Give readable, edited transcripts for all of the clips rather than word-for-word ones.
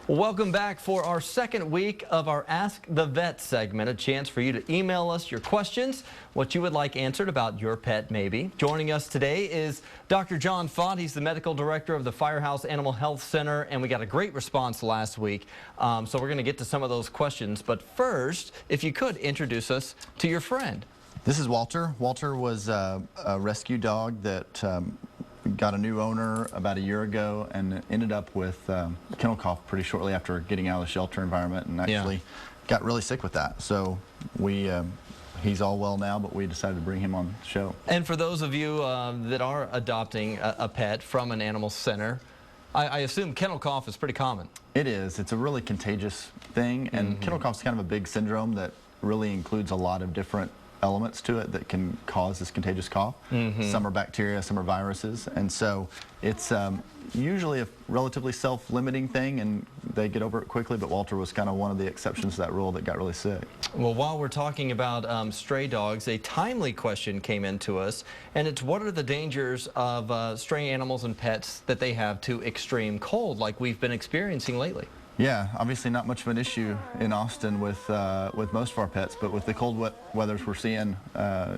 Welcome back for our second week of our Ask the Vet segment, a chance for you to email us your questions, what you would like answered about your pet maybe. Joining us today is Dr. John Faught. He's the medical director of the Firehouse Animal Health Center, and we got a great response last week. So we're going to get to some of those questions. But first, if you could introduce us to your friend. This is Walter. Walter was a rescue dog that got a new owner about a year ago and ended up with kennel cough pretty shortly after getting out of the shelter environment, and actually got really sick with that. So he's all well now, but we decided to bring him on the show. And for those of you that are adopting a pet from an animal center, I assume kennel cough is pretty common. It is. It's a really contagious thing, and kennel cough is kind of a big syndrome that really includes a lot of different elements to it that can cause this contagious cough. Some are bacteria, some are viruses, and so it's usually a relatively self-limiting thing, and they get over it quickly, but Walter was kind of one of the exceptions to that rule that got really sick. Well, while we're talking about stray dogs, a timely question came into us, and it's what are the dangers of stray animals and pets that they have to extreme cold like we've been experiencing lately? Yeah, obviously not much of an issue in Austin with most of our pets, but with the cold weathers we're seeing,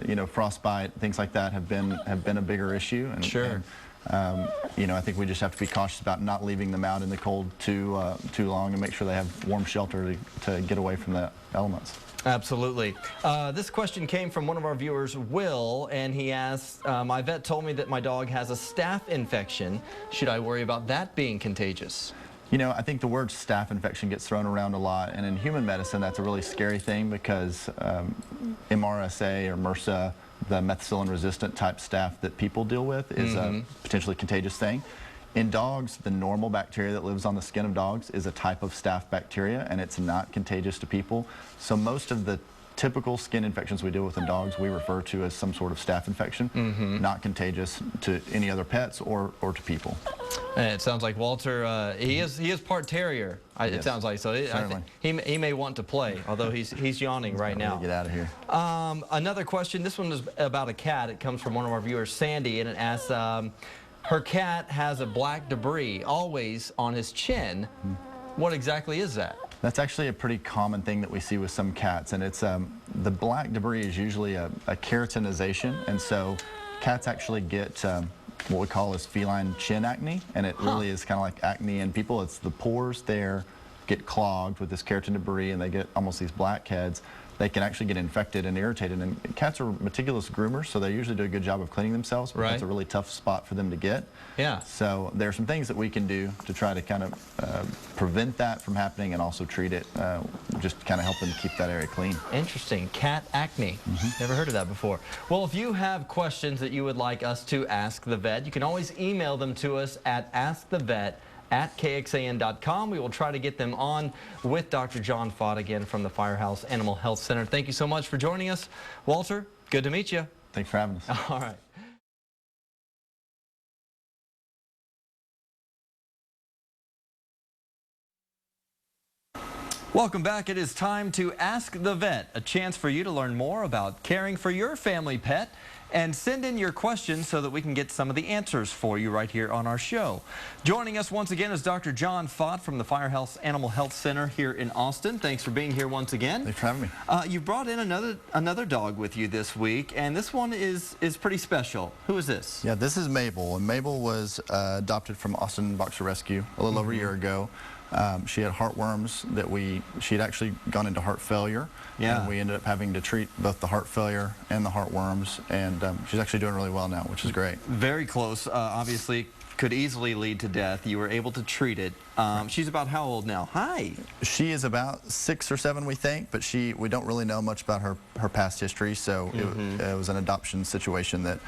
you know, frostbite, things like that have been a bigger issue. And, sure. And, you know, I think we just have to be cautious about not leaving them out in the cold too long, and make sure they have warm shelter to get away from the elements. Absolutely. This question came from one of our viewers, Will, and he asked, my vet told me that my dog has a staph infection. Should I worry about that being contagious? You know, I think the word staph infection gets thrown around a lot, and in human medicine that's a really scary thing because MRSA or MRSA, the methicillin-resistant type staph that people deal with, is a potentially contagious thing. In dogs, the normal bacteria that lives on the skin of dogs is a type of staph bacteria, and it's not contagious to people. So most of the typical skin infections we deal with in dogs we refer to as some sort of staph infection, not contagious to any other pets or to people. And it sounds like Walter, he is part terrier. It sounds like so. He may want to play, although he's yawning right now. Get out of here. Another question. This one is about a cat. It comes from one of our viewers, Sandy, and it asks, her cat has a black debris always on his chin. What exactly is that? That's actually a pretty common thing that we see with some cats, and it's the black debris is usually a keratinization, and so cats actually get what we call is feline chin acne, and it really is kind of like acne in people. It's the pores there get clogged with this keratin debris, and they get almost these blackheads. They can actually get infected and irritated, and cats are meticulous groomers, so they usually do a good job of cleaning themselves, but that's a really tough spot for them to get. Yeah. So there are some things that we can do to try to kind of prevent that from happening and also treat it, just kind of help them keep that area clean. Interesting. Cat acne. Never heard of that before. Well, if you have questions that you would like us to ask the vet, you can always email them to us at AskTheVet@KXAN.com. We will try to get them on with Dr. John Faught again from the Firehouse Animal Health Center. Thank you so much for joining us. Walter, good to meet you. Thanks for having us. All right. Welcome back. It is time to Ask the Vet, a chance for you to learn more about caring for your family pet and send in your questions so that we can get some of the answers for you right here on our show. Joining us once again is Dr. John Faught from the Firehouse Animal Health Center here in Austin. Thanks for being here once again. Thanks for having me. You brought in another dog with you this week, and this one is pretty special. Who is this? Yeah, this is Mabel, and Mabel was adopted from Austin Boxer Rescue a little over a year ago. She had heartworms that she had actually gone into heart failure, and we ended up having to treat both the heart failure and the heartworms, and she's actually doing really well now, which is great. Very close. Obviously could easily lead to death. You were able to treat it. She's about how old now? Hi. She is about 6 or 7, we think, but we don't really know much about her past history, so it was an adoption situation that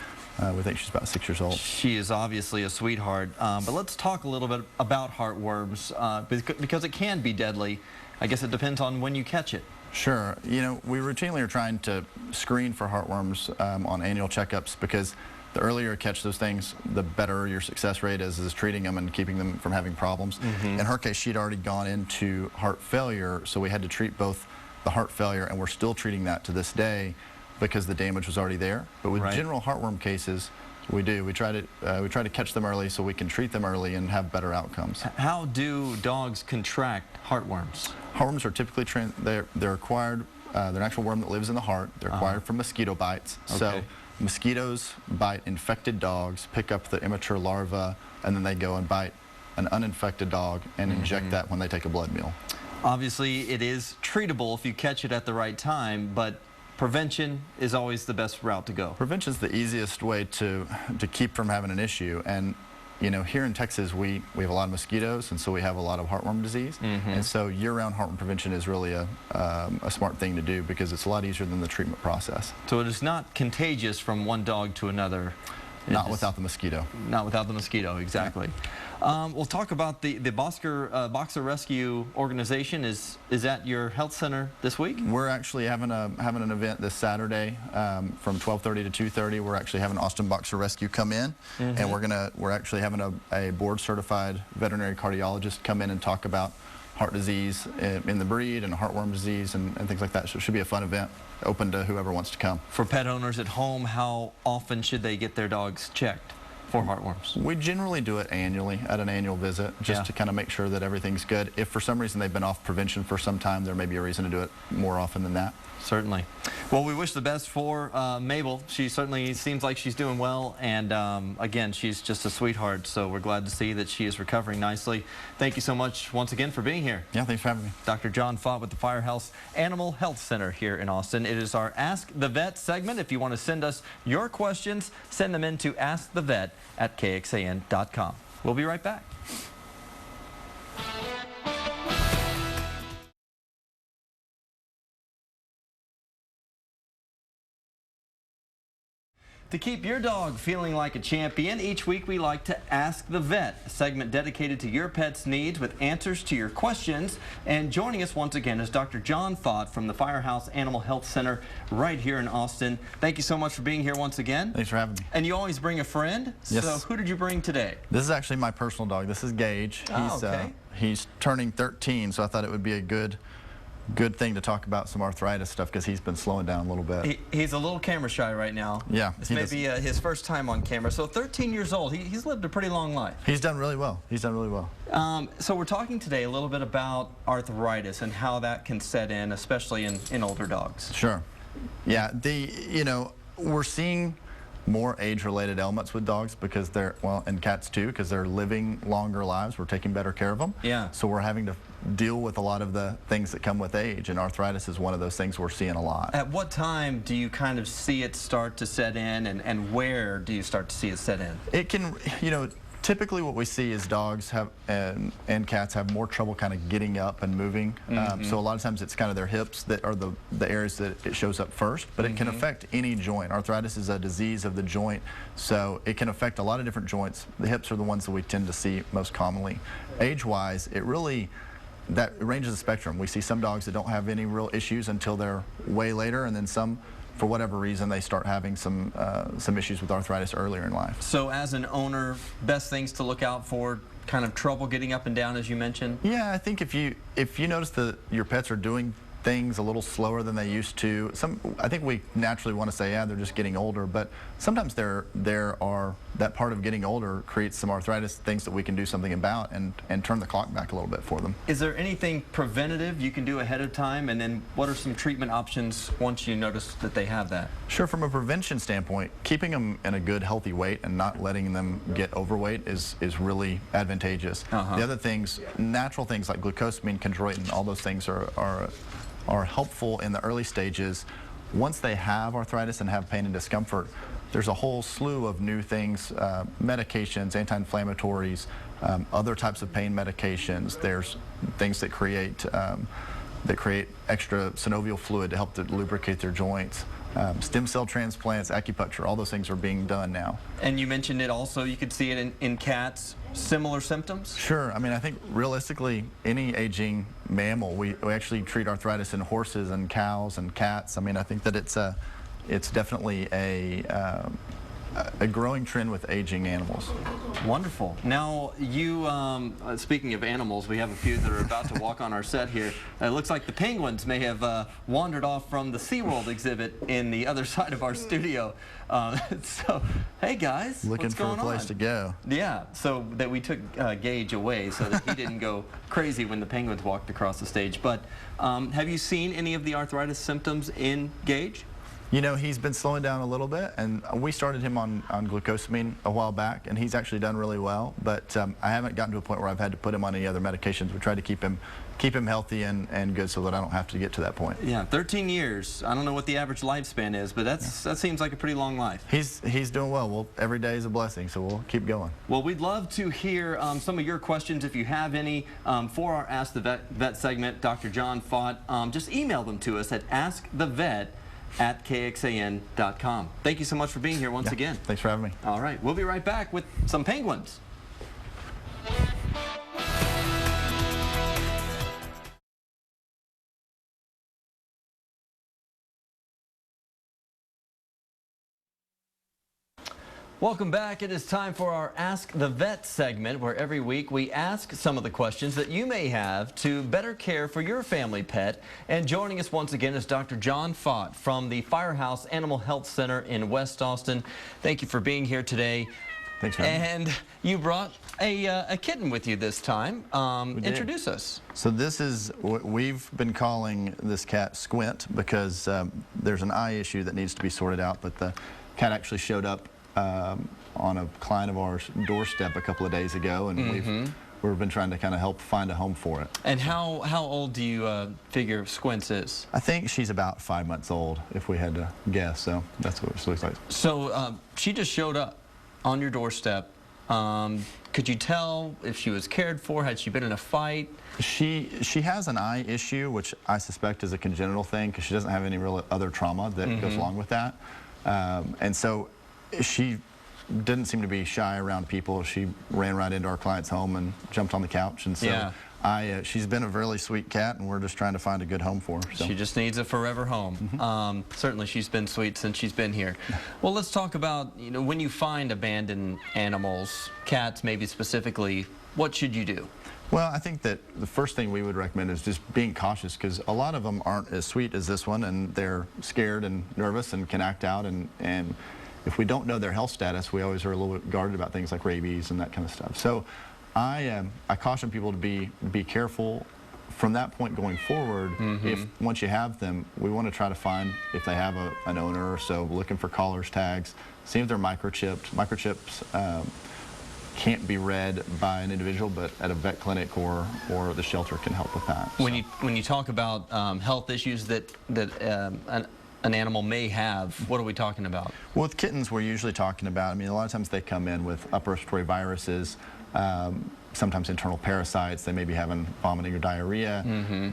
we think she's about 6 years old. She is obviously a sweetheart, but let's talk a little bit about heartworms because it can be deadly. I guess it depends on when you catch it. Sure. You know, we routinely are trying to screen for heartworms on annual checkups because the earlier you catch those things, the better your success rate is treating them and keeping them from having problems. In her case, she'd already gone into heart failure, so we had to treat both the heart failure, and we're still treating that to this day because the damage was already there. But with general heartworm cases, We do. We try to catch them early so we can treat them early and have better outcomes. How do dogs contract heartworms? Heartworms are typically they're acquired. They're an actual worm that lives in the heart. They're acquired from mosquito bites. Okay. So mosquitoes bite infected dogs, pick up the immature larva, and then they go and bite an uninfected dog and inject that when they take a blood meal. Obviously, it is treatable if you catch it at the right time, but prevention is always the best route to go. Prevention is the easiest way to keep from having an issue. And you know, here in Texas, we have a lot of mosquitoes, and so we have a lot of heartworm disease. And so year-round heartworm prevention is really a smart thing to do because it's a lot easier than the treatment process. So it is not contagious from one dog to another. Not without the mosquito. Not without the mosquito, exactly. We'll talk about the Boxer Rescue organization is at your health center this week. We're actually having an event this Saturday from 12:30 to 2:30. We're actually having Austin Boxer Rescue come in, and we're actually having a board-certified veterinary cardiologist come in and talk about heart disease in the breed and heartworm disease and things like that. So it should be a fun event, open to whoever wants to come. For pet owners at home, how often should they get their dogs checked for heartworms? We generally do it annually at an annual visit just to kind of make sure that everything's good. If for some reason they've been off prevention for some time, there may be a reason to do it more often than that. Certainly. Well, we wish the best for Mabel. She certainly seems like she's doing well, and again, she's just a sweetheart, so we're glad to see that she is recovering nicely. Thank you so much once again for being here. Yeah, thanks for having me. Dr. John Faught with the Firehouse Animal Health Center here in Austin. It is our Ask the Vet segment. If you want to send us your questions, send them in to AskTheVet@KXAN.com. We'll be right back. To keep your dog feeling like a champion, each week we like to Ask the Vet, a segment dedicated to your pet's needs with answers to your questions. And joining us once again is Dr. John Faught from the Firehouse Animal Health Center right here in Austin. Thank you so much for being here once again. Thanks for having me. And you always bring a friend. Yes. So who did you bring today? This is actually my personal dog. This is Gage. He's turning 13, so I thought it would be a good thing to talk about some arthritis stuff because he's been slowing down a little bit. He's a little camera shy right now. Yeah. This may be his first time on camera. So 13 years old, he's lived a pretty long life. He's done really well. He's done really well. So we're talking today a little bit about arthritis and how that can set in, especially in older dogs. Sure. Yeah, we're seeing more age-related ailments with dogs because they're, well, and cats too, because they're living longer lives. We're taking better care of them. Yeah. So we're having to deal with a lot of the things that come with age, and arthritis is one of those things we're seeing a lot. At what time do you kind of see it start to set in, and where do you start to see it set in? It can, typically what we see is dogs have and cats have more trouble kind of getting up and moving. So a lot of times it's kind of their hips that are the areas that it shows up first, but it can affect any joint. Arthritis is a disease of the joint, so it can affect a lot of different joints. The hips are the ones that we tend to see most commonly. Age-wise, that ranges the spectrum. We see some dogs that don't have any real issues until they're way later, and then some, for whatever reason, they start having some issues with arthritis earlier in life. So as an owner, best things to look out for, kind of trouble getting up and down, as you mentioned? Yeah, I think if you notice that your pets are doing things a little slower than they used to, I think we naturally want to say, yeah, they're just getting older, but sometimes that part of getting older creates some arthritis, things that we can do something about and turn the clock back a little bit for them. Is there anything preventative you can do ahead of time, and then what are some treatment options once you notice that they have that? Sure, from a prevention standpoint, keeping them in a good healthy weight and not letting them get overweight is really advantageous. The other things, natural things like glucosamine, chondroitin, all those things are helpful in the early stages. Once they have arthritis and have pain and discomfort, there's a whole slew of new things, medications, anti-inflammatories, other types of pain medications. There's things that create extra synovial fluid to help to lubricate their joints. Stem cell transplants, acupuncture, all those things are being done now. And you mentioned it also, you could see it in cats, similar symptoms? Sure. I mean, I think realistically, any aging mammal, we actually treat arthritis in horses and cows and cats. I mean, I think that it's definitely a a growing trend with aging animals. Wonderful. Now, you, speaking of animals, we have a few that are about to walk on our set here. It looks like the penguins may have wandered off from the SeaWorld exhibit in the other side of our studio. So, hey guys, Looking what's for going a place on? to go. Yeah, so that we took Gage away so that he didn't go crazy when the penguins walked across the stage. But have you seen any of the arthritis symptoms in Gage? You know, he's been slowing down a little bit, and we started him on glucosamine a while back, and he's actually done really well. But I haven't gotten to a point where I've had to put him on any other medications. We try to keep him healthy and good so that I don't have to get to that point. Yeah, 13 years. I don't know what the average lifespan is, but that seems like a pretty long life. He's doing well. Well, every day is a blessing, so we'll keep going. Well, we'd love to hear some of your questions if you have any for our Ask the Vet segment. Dr. John Faught, just email them to us at AskTheVet@KXAN.com. Thank you so much for being here once again. Thanks for having me. All right, we'll be right back with some penguins. Welcome back. It is time for our Ask the Vet segment, where every week we ask some of the questions that you may have to better care for your family pet. And joining us once again is Dr. John Faught from the Firehouse Animal Health Center in West Austin. Thank you for being here today. Thanks for having me. And you brought a kitten with you this time. Introduce us. So this is what we've been calling this cat Squint because there's an eye issue that needs to be sorted out, but the cat actually showed up on a client of ours doorstep a couple of days ago, and we've been trying to kind of help find a home for it. And how old do you figure Squint is? I think she's about 5 months old, if we had to guess, so that's what it looks like. So she just showed up on your doorstep. Could you tell if she was cared for? Had she been in a fight? She has an eye issue, which I suspect is a congenital thing because she doesn't have any real other trauma that goes along with that. And so she didn't seem to be shy around people. She ran right into our client's home and jumped on the couch. And so she's been a really sweet cat, and we're just trying to find a good home for her. So. She just needs a forever home. Certainly she's been sweet since she's been here. Well, let's talk about, when you find abandoned animals, cats maybe specifically, what should you do? Well, I think that the first thing we would recommend is just being cautious, because a lot of them aren't as sweet as this one, and they're scared and nervous and can act out, and if we don't know their health status, we always are a little bit guarded about things like rabies and that kind of stuff. So I caution people to be careful from that point going forward. If once you have them, we want to try to find if they have an owner or so, looking for collars, tags, see if they're microchipped. Microchips can't be read by an individual, but at a vet clinic or the shelter can help with that. When you talk about health issues that an animal may have, what are we talking about? Well, with kittens, we're usually talking about, a lot of times they come in with upper respiratory viruses, sometimes internal parasites. They may be having vomiting or diarrhea.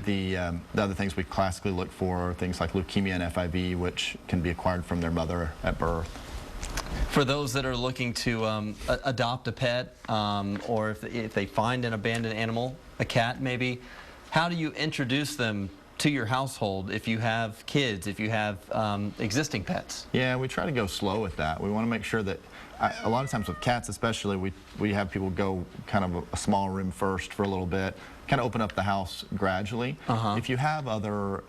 The other things we classically look for are things like leukemia and FIV, which can be acquired from their mother at birth. For those that are looking to adopt a pet, or if they find an abandoned animal, a cat maybe, how do you introduce them to your household if you have kids, if you have existing pets? Yeah, we try to go slow with that. We want to make sure that, a lot of times with cats especially, we have people go kind of a small room first for a little bit, kind of open up the house gradually. If you have other,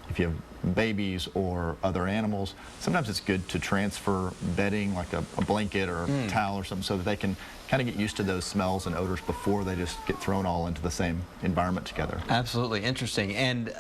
if you have babies or other animals, sometimes it's good to transfer bedding, like a blanket or a towel or something, so that they can kind of get used to those smells and odors before they just get thrown all into the same environment together. Absolutely interesting. And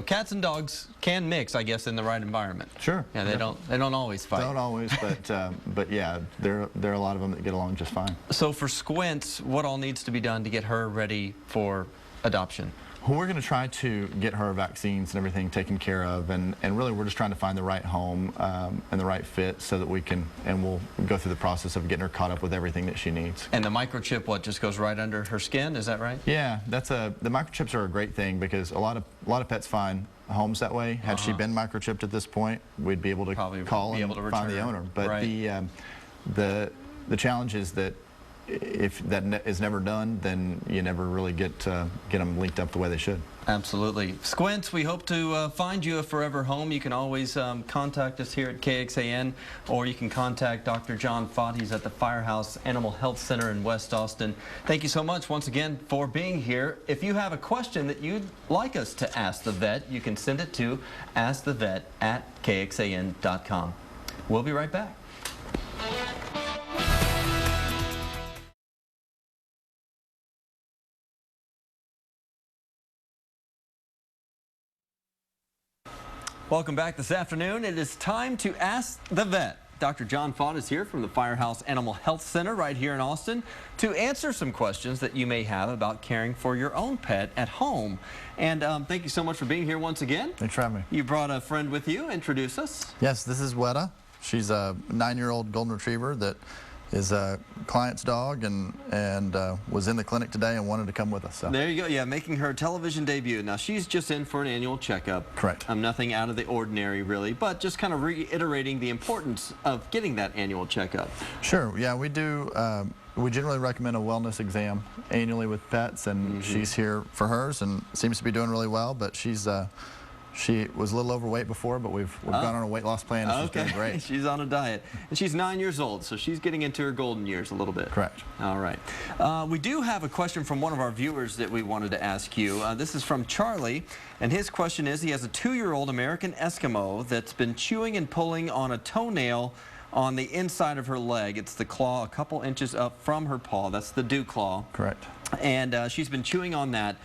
cats and dogs can mix, I guess, in the right environment. Sure. Yeah, they don't always fight. Don't always, but yeah, there are a lot of them that get along just fine. So for Squint, what all needs to be done to get her ready for adoption? Well, we're going to try to get her vaccines and everything taken care of, and really we're just trying to find the right home and the right fit so that we can, and we'll go through the process of getting her caught up with everything that she needs. And the microchip, just goes right under her skin, is that right? Yeah, the microchips are a great thing because a lot of pets find homes that way. Had she been microchipped at this point, we'd be able to call and find the owner. But the challenge is that if that is never done, then you never really get them linked up the way they should. Absolutely. Squint, we hope to find you a forever home. You can always contact us here at KXAN, or you can contact Dr. John Faught. He's at the Firehouse Animal Health Center in West Austin. Thank you so much once again for being here. If you have a question that you'd like us to ask the vet, you can send it to AskTheVet@KXAN.com. We'll be right back. Welcome back this afternoon. It is time to Ask the Vet. Dr. John Faught is here from the Firehouse Animal Health Center right here in Austin to answer some questions that you may have about caring for your own pet at home. And thank you so much for being here once again. Thanks for having me. You brought a friend with you. Introduce us. Yes, this is Weta. She's a 9-year-old golden retriever that is a client's dog and was in the clinic today and wanted to come with us. So. There you go. Yeah, making her television debut. Now, she's just in for an annual checkup. Correct. Nothing out of the ordinary, really, but just kind of reiterating the importance of getting that annual checkup. Sure. Yeah, we do. We generally recommend a wellness exam annually with pets, and she's here for hers and seems to be doing really well, but she was a little overweight before, but we've gone on a weight loss plan, and she's doing great. She's on a diet. And she's 9 years old, so she's getting into her golden years a little bit. Correct. All right. We do have a question from one of our viewers that we wanted to ask you. This is from Charlie, and his question is, he has a 2-year-old American Eskimo that's been chewing and pulling on a toenail on the inside of her leg. It's the claw a couple inches up from her paw. That's the dew claw. Correct. And she's been chewing on that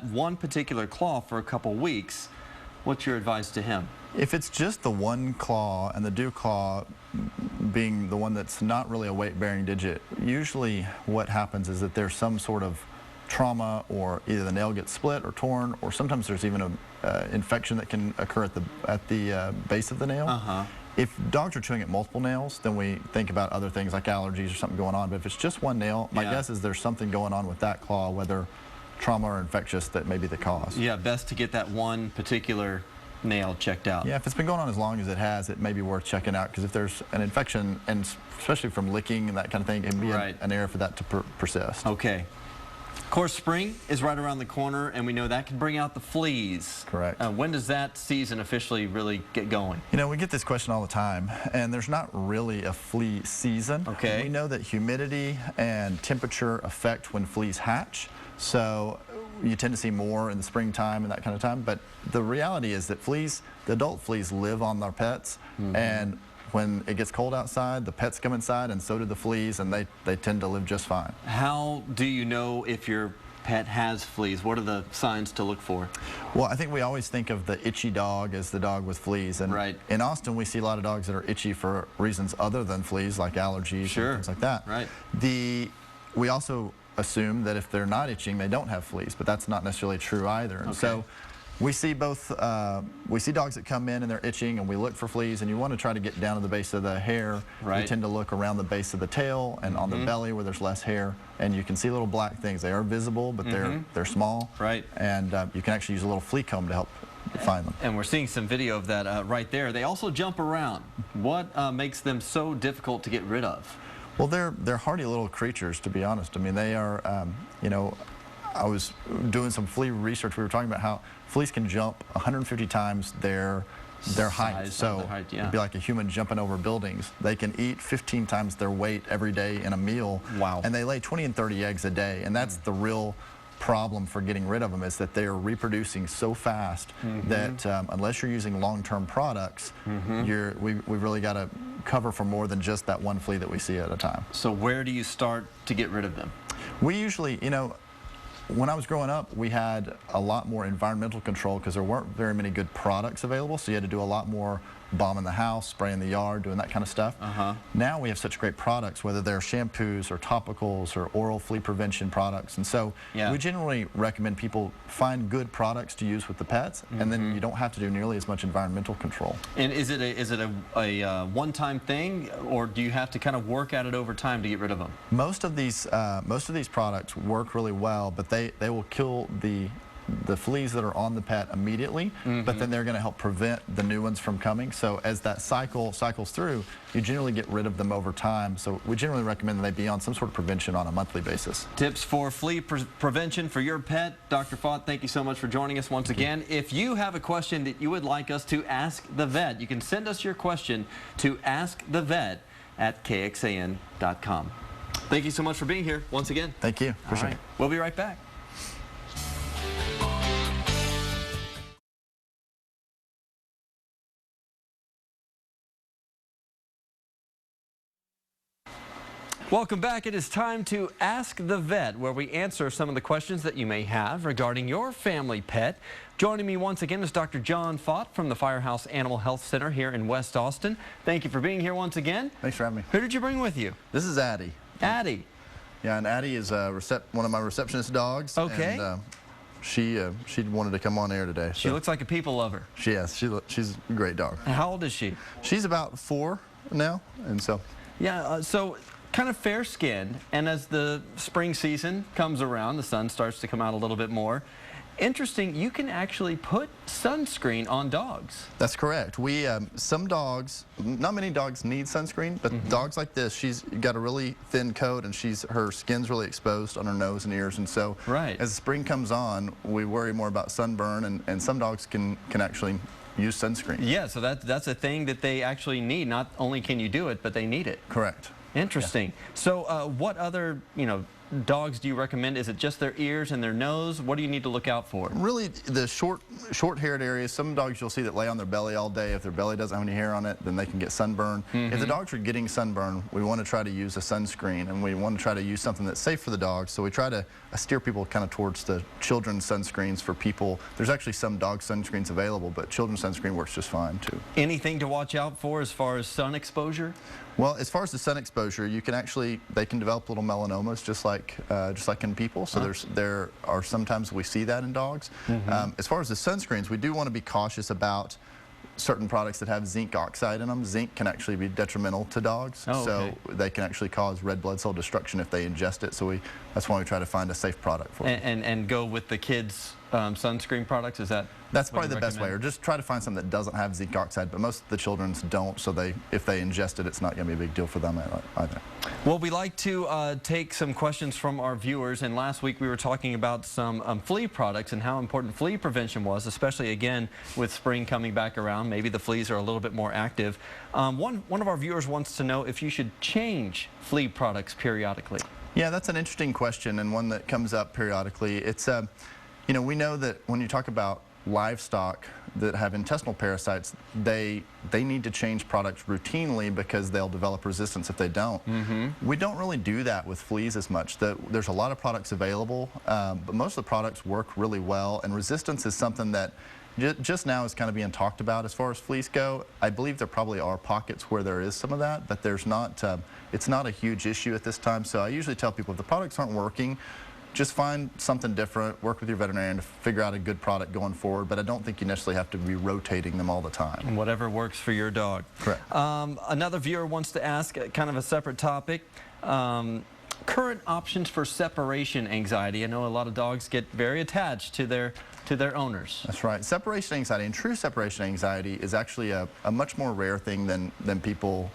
one particular claw for a couple weeks. What's your advice to him? If it's just the one claw, and the dew claw being the one that's not really a weight-bearing digit, usually what happens is that there's some sort of trauma, or either the nail gets split or torn, or sometimes there's even an infection that can occur at the base of the nail. If dogs are chewing at multiple nails, then we think about other things like allergies or something going on. But if it's just one nail, my guess is there's something going on with that claw, whether trauma or infectious, that may be the cause. Yeah, best to get that one particular nail checked out. Yeah, if it's been going on as long as it has, it may be worth checking out, because if there's an infection, and especially from licking and that kind of thing, it can be an area for that to persist. Okay. Of course, spring is right around the corner, and we know that can bring out the fleas. Correct. When does that season officially really get going? You know, we get this question all the time, and there's not really a flea season. Okay. We know that humidity and temperature affect when fleas hatch, so you tend to see more in the springtime and that kind of time, but the reality is that fleas, the adult fleas, live on their pets, and when it gets cold outside, the pets come inside, and so do the fleas, and they tend to live just fine. How do you know if your pet has fleas? What are the signs to look for? Well, I think we always think of the itchy dog as the dog with fleas, and in Austin we see a lot of dogs that are itchy for reasons other than fleas, like allergies and things like that. We also assume that if they're not itching, they don't have fleas, but that's not necessarily true either. And so we see both, we see dogs that come in and they're itching, and we look for fleas, and you want to try to get down to the base of the hair. We tend to look around the base of the tail and on the belly where there's less hair, and you can see little black things. They are visible, but they're small. And you can actually use a little flea comb to help find them. And we're seeing some video of that right there. They also jump around. What makes them so difficult to get rid of? Well, they're hardy little creatures, to be honest. I mean, they are, you know, I was doing some flea research. We were talking about how fleas can jump 150 times their height. So it'd be like a human jumping over buildings. They can eat 15 times their weight every day in a meal. Wow. And they lay 20 and 30 eggs a day. And that's the real problem for getting rid of them, is that they are reproducing so fast that unless you're using long-term products, we've really got to cover for more than just that one flea that we see at a time. So where do you start to get rid of them? We usually, you know, when I was growing up, we had a lot more environmental control because there weren't very many good products available, so you had to do a lot more bombing the house, spraying the yard, doing that kind of stuff. Now we have such great products, whether they're shampoos or topicals or oral flea prevention products, and so we generally recommend people find good products to use with the pets, and then you don't have to do nearly as much environmental control. And is it a one-time thing, or do you have to kind of work at it over time to get rid of them? Most of these products work really well, but they will kill the the fleas that are on the pet immediately, but then they're going to help prevent the new ones from coming. So as that cycles through, you generally get rid of them over time. So we generally recommend that they be on some sort of prevention on a monthly basis. Tips for flea prevention for your pet. Dr. Faught, thank you so much for joining us once again. If you have a question that you would like us to ask the vet, you can send us your question to AskTheVet@KXAN.com. Thank you so much for being here once again. Thank you. Appreciate it. We'll be right back. Welcome back. It is time to Ask the Vet, where we answer some of the questions that you may have regarding your family pet. Joining me once again is Dr. John Faught from the Firehouse Animal Health Center here in West Austin. Thank you for being here once again. Thanks for having me. Who did you bring with you? This is Addie. Addie. Yeah, and Addie is one of my receptionist dogs. Okay. And, she wanted to come on air today. She looks like a people lover. She's a great dog. How old is she? She's about 4 now, and so. Yeah, so kind of fair-skinned, and as the spring season comes around, the sun starts to come out a little bit more. Interesting, you can actually put sunscreen on dogs. That's correct. Some dogs, not many dogs need sunscreen, but dogs like this, she's got a really thin coat and her skin's really exposed on her nose and ears, and so as spring comes on, we worry more about sunburn, and some dogs can actually use sunscreen. Yeah, so that's a thing that they actually need. Not only can you do it, but they need it. Correct. Interesting. Yeah. So what other, dogs do you recommend? Is it just their ears and their nose? What do you need to look out for? Really, the short-haired areas. Some dogs you'll see that lay on their belly all day. If their belly doesn't have any hair on it, then they can get sunburn. If the dogs are getting sunburn, we want to try to use a sunscreen, and we want to try to use something that's safe for the dogs. So we try to steer people kind of towards the children's sunscreens for people. There's actually some dog sunscreens available, but children's sunscreen works just fine too. Anything to watch out for as far as sun exposure? Well, as far as the sun exposure, they can develop little melanomas just like in people. So there are sometimes we see that in dogs. As far as the sunscreens, we do want to be cautious about certain products that have zinc oxide in them. Zinc can actually be detrimental to dogs, so they can actually cause red blood cell destruction if they ingest it. So that's why we try to find a safe product for them. And go with the kids' sunscreen products. That's probably the best way, or just try to find something that doesn't have zinc oxide, but most of the children's don't, so if they ingest it, it's not going to be a big deal for them either. Well, we like to take some questions from our viewers, and last week we were talking about some flea products and how important flea prevention was, especially again with spring coming back around. Maybe the fleas are a little bit more active. One of our viewers wants to know if you should change flea products periodically. Yeah, that's an interesting question, and one that comes up periodically. It's we know that when you talk about livestock that have intestinal parasites, they need to change products routinely because they'll develop resistance if they don't. We don't really do that with fleas as much. There's a lot of products available, but most of the products work really well, and resistance is something that just now is kind of being talked about as far as fleas go. I believe there probably are pockets where there is some of that, but there's not. It's not a huge issue at this time. So I usually tell people if the products aren't working, just find something different, work with your veterinarian to figure out a good product going forward, but I don't think you necessarily have to be rotating them all the time. And whatever works for your dog. Correct. Another viewer wants to ask kind of a separate topic. Current options for separation anxiety. I know a lot of dogs get very attached to their owners. That's right. Separation anxiety, and true separation anxiety, is actually a much more rare thing than people,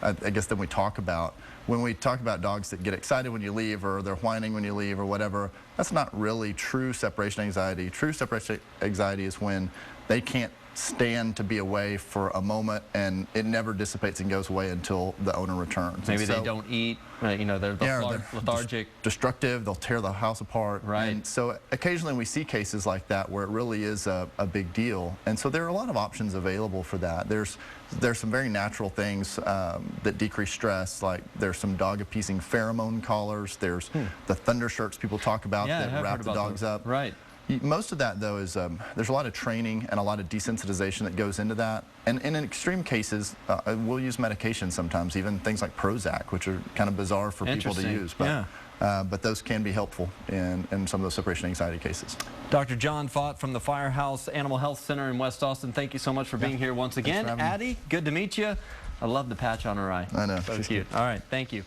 I guess, than we talk about. When we talk about dogs that get excited when you leave, or they're whining when you leave, or whatever, that's not really true separation anxiety. True separation anxiety is when they can't stand to be away for a moment, and it never dissipates and goes away until the owner returns. Maybe they don't eat, they're lethargic. Destructive, they'll tear the house apart. Right. And so occasionally we see cases like that where it really is a big deal. And so there are a lot of options available for that. There's some very natural things that decrease stress, like there's some dog appeasing pheromone collars. There's the thunder shirts people talk about that wrap the dogs up. Right. Most of that, though, is there's a lot of training and a lot of desensitization that goes into that. And in extreme cases, we'll use medication sometimes, even things like Prozac, which are kind of bizarre for people to use. But those can be helpful in some of those separation anxiety cases. Dr. John Faught from the Firehouse Animal Health Center in West Austin, thank you so much for being here once again. Addie, good to meet you. I love the patch on her eye. I know. So cute. All right, thank you.